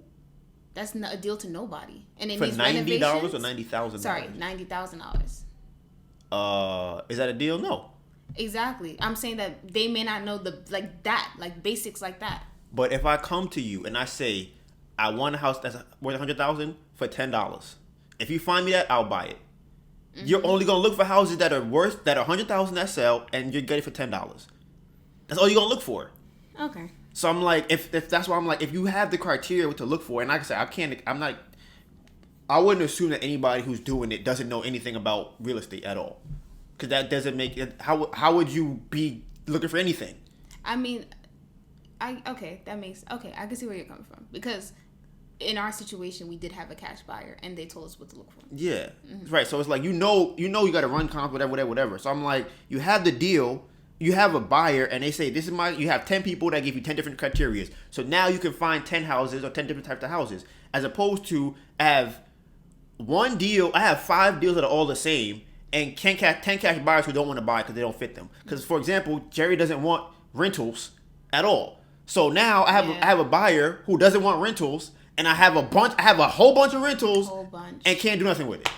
That's not a deal to nobody. And it for needs $90 renovations. or $90,000? Sorry, $90,000. Is that a deal? No. Exactly. I'm saying that they may not know basics like that. But if I come to you and I say, I want a house that's worth $100,000 for $10. If you find me that, I'll buy it. Mm-hmm. You're only gonna look for houses that are $100,000 that sell, and you're getting it for $10. That's all you're gonna look for. Okay. So I'm like, if that's why I'm like, if you have the criteria what to look for, and like I said, I wouldn't assume that anybody who's doing it doesn't know anything about real estate at all, because that doesn't make it. How would you be looking for anything? I mean, I can see where you're coming from, because in our situation we did have a cash buyer and they told us what to look for. Yeah. Mm-hmm. Right. So it's like, you got to run comps, whatever. So I'm like, you have the deal, you have a buyer, and they say, you have 10 people that give you 10 different criteria. So now you can find 10 houses or 10 different types of houses, as opposed to I have 5 deals that are all the same and 10 cash buyers who don't want to buy because they don't fit them. Because, for example, Jerry doesn't want rentals at all. So now I have a buyer who doesn't want rentals, and I have a whole bunch of rentals and can't do nothing with it.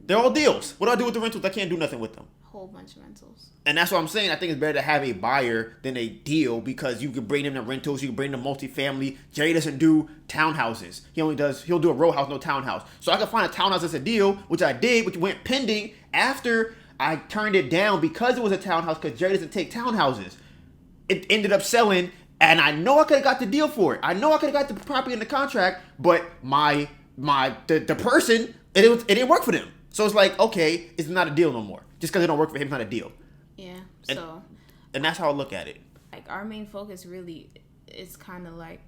They're all deals. What do I do with the rentals? I can't do nothing with them. Whole bunch of rentals. And that's what I'm saying. I think it's better to have a buyer than a deal, because you can bring them to rentals, you can bring them multifamily. Jerry doesn't do townhouses. He'll do a row house, no townhouse. So I can find a townhouse that's a deal, which I did, which went pending after I turned it down because it was a townhouse, because Jerry doesn't take townhouses. It ended up selling. And I know I could have got the deal for it. I know I could have got the property in the contract, but the person, it didn't work for them. So it's like, okay, it's not a deal no more. Just because it don't work for him, it's not a deal. Yeah. And that's how I look at it. Like, our main focus really is kind of like,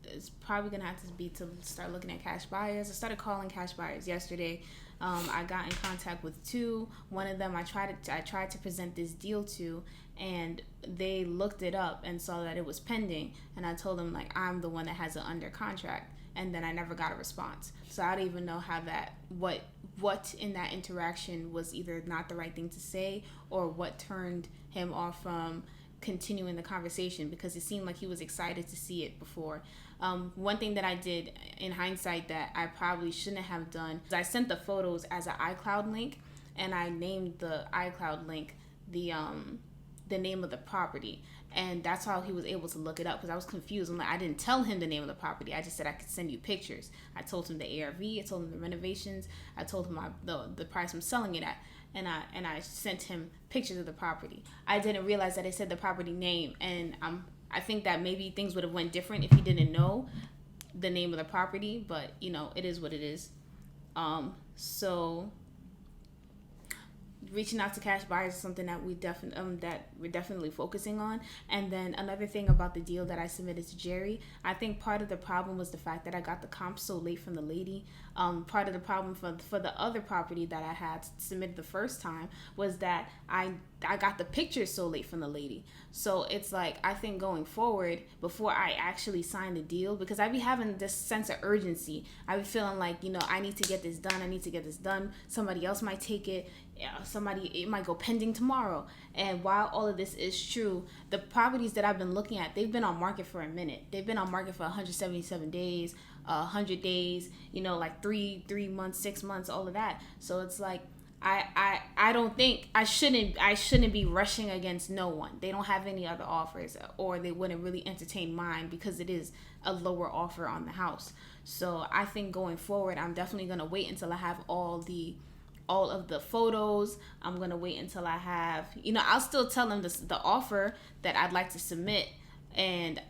it's probably gonna have to be to start looking at cash buyers. I started calling cash buyers yesterday. I got in contact with 2. One of them I tried to present this deal to, and they looked it up and saw that it was pending, and I told them, like, I'm the one that has it under contract, and then I never got a response. So I don't even know how what in that interaction was either not the right thing to say, or what turned him off from continuing the conversation, because it seemed like he was excited to see it before. One thing that I did in hindsight that I probably shouldn't have done is I sent the photos as an iCloud link, and I named the iCloud link the name of the property, and that's how he was able to look it up, because I was confused. I'm like, I didn't tell him the name of the property. I just said I could send you pictures. I told him the ARV, I told him the renovations, I told him the price I'm selling it at, and I sent him pictures of the property. I didn't realize that it said the property name, and I think that maybe things would have went different if he didn't know the name of the property, but it is what it is. So reaching out to cash buyers is something that we're definitely focusing on. And then another thing about the deal that I submitted to Jerry, I think part of the problem was the fact that I got the comp so late from the lady. Part of the problem for the other property that I had submitted the first time was that I got the pictures so late from the lady. So it's like, I think going forward, before I actually sign the deal, because I be having this sense of urgency, I be feeling like, I need to get this done. Somebody else might take it. It might go pending tomorrow. And while all of this is true, the properties that I've been looking at, they've been on market for a minute. They've been on market for 177 days, 100 days, like 3 months, 6 months, all of that. So it's like, I don't think I shouldn't be rushing against no one. They don't have any other offers, or they wouldn't really entertain mine because it is a lower offer on the house. So I think going forward, I'm definitely gonna wait until I have all of the photos. I'm gonna wait until I have, I'll still tell them the offer that I'd like to submit, and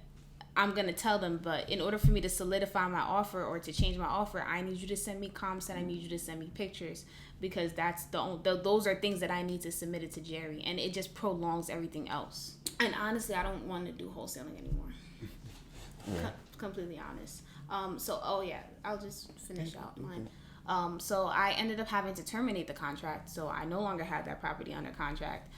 I'm going to tell them, but in order for me to solidify my offer or to change my offer, I need you to send me comps and I need you to send me pictures, because that's those are things that I need to submit it to Jerry, and it just prolongs everything else. And honestly, I don't want to do wholesaling anymore. Yeah. Completely honest. I'll just finish out mine. So I ended up having to terminate the contract, so I no longer had that property under contract.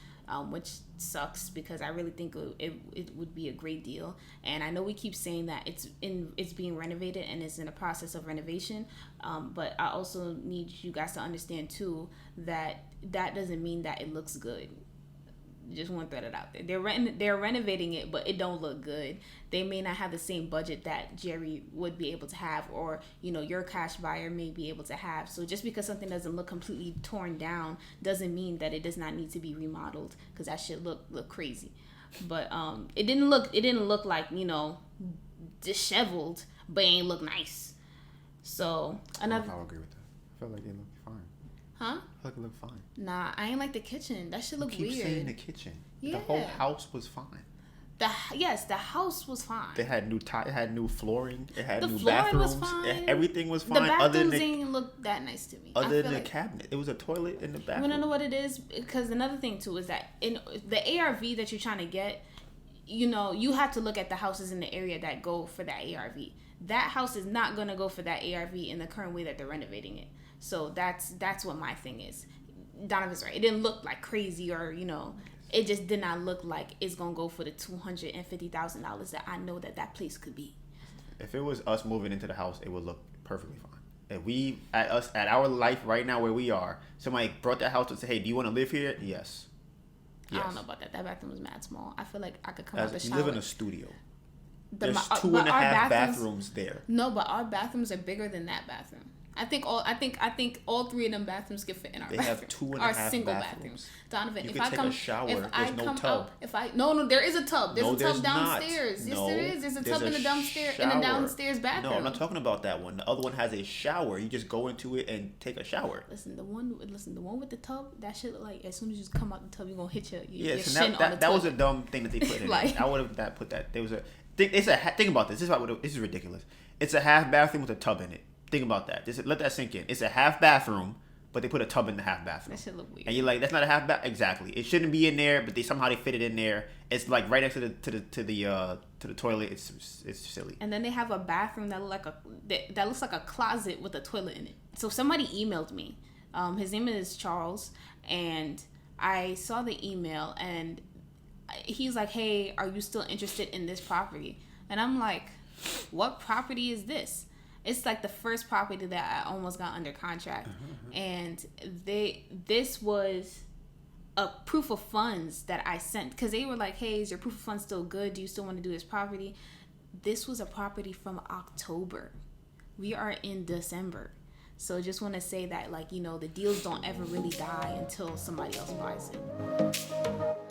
Which sucks, because I really think it would be a great deal. And I know we keep saying that it's being renovated and it's in the process of renovation, but I also need you guys to understand too that doesn't mean that it looks good. Just want to throw it out there. They're renovating it, but it don't look good. They may not have the same budget that Jerry would be able to have, or your cash buyer may be able to have. So just because something doesn't look completely torn down doesn't mean that it does not need to be remodeled, because that shit look crazy. But it didn't look like disheveled, but it ain't look nice. So another. I would agree with that. I felt like it looked fine. Huh? I felt like it looked fine. Nah, I ain't like the kitchen. That shit look weird. Keep saying the kitchen. Yeah. The whole house was fine. The house was fine. They had new it had new flooring. It had new flooring bathrooms. was fine. Everything was fine. The bathrooms didn't look that nice to me. Other than the cabinet, it was a toilet in the bathroom. You wanna know what it is? Because another thing too is that in the ARV that you're trying to get, you have to look at the houses in the area that go for that ARV. That house is not gonna go for that ARV in the current way that they're renovating it. So that's what my thing is. Donovan's right. It didn't look like crazy, or it just did not look like it's gonna go for the $250,000 that I know that place could be. If it was us moving into the house, it would look perfectly fine. If we at our life right now where we are, somebody brought that house and said, "Hey, do you want to live here?" Yes. I don't know about that. That bathroom was mad small. I feel like I could come out the shower. You live in a studio. There's 2.5 bathrooms there. No, but our bathrooms are bigger than that bathroom. I think all 3 of them bathrooms can fit in our bathroom. They have 2.5 our single bathrooms. Donovan, you if can I take come, a shower. if There's I no come tub. No, there is a tub. There's a tub downstairs. Not. Yes, no, there is. There's a tub in the downstairs bathroom. No, I'm not talking about that one. The other one has a shower. You just go into it and take a shower. Listen, the one with the tub, that shit look like as soon as you just come out the tub, you're gonna hit your so shin on the tub. That was a dumb thing that they put in. Like, I would have put that. There was a thing. Think about this. This is ridiculous. It's a half bathroom with a tub in it. Think about that. Just let that sink in. It's a half bathroom, but they put a tub in the half bathroom. That should look weird. And you're like, that's not a half bath. Exactly. It shouldn't be in there, but they fit it in there. It's like right next to the toilet. It's silly. And then they have a bathroom that looks like a closet with a toilet in it. So somebody emailed me. His name is Charles, and I saw the email, and he's like, "Hey, are you still interested in this property?" And I'm like, "What property is this?" It's like the first property that I almost got under contract. And this was a proof of funds that I sent, because they were like, "Hey, is your proof of funds still good? Do you still want to do this property?" This was a property from October. We are in December. So just want to say that, the deals don't ever really die until somebody else buys it.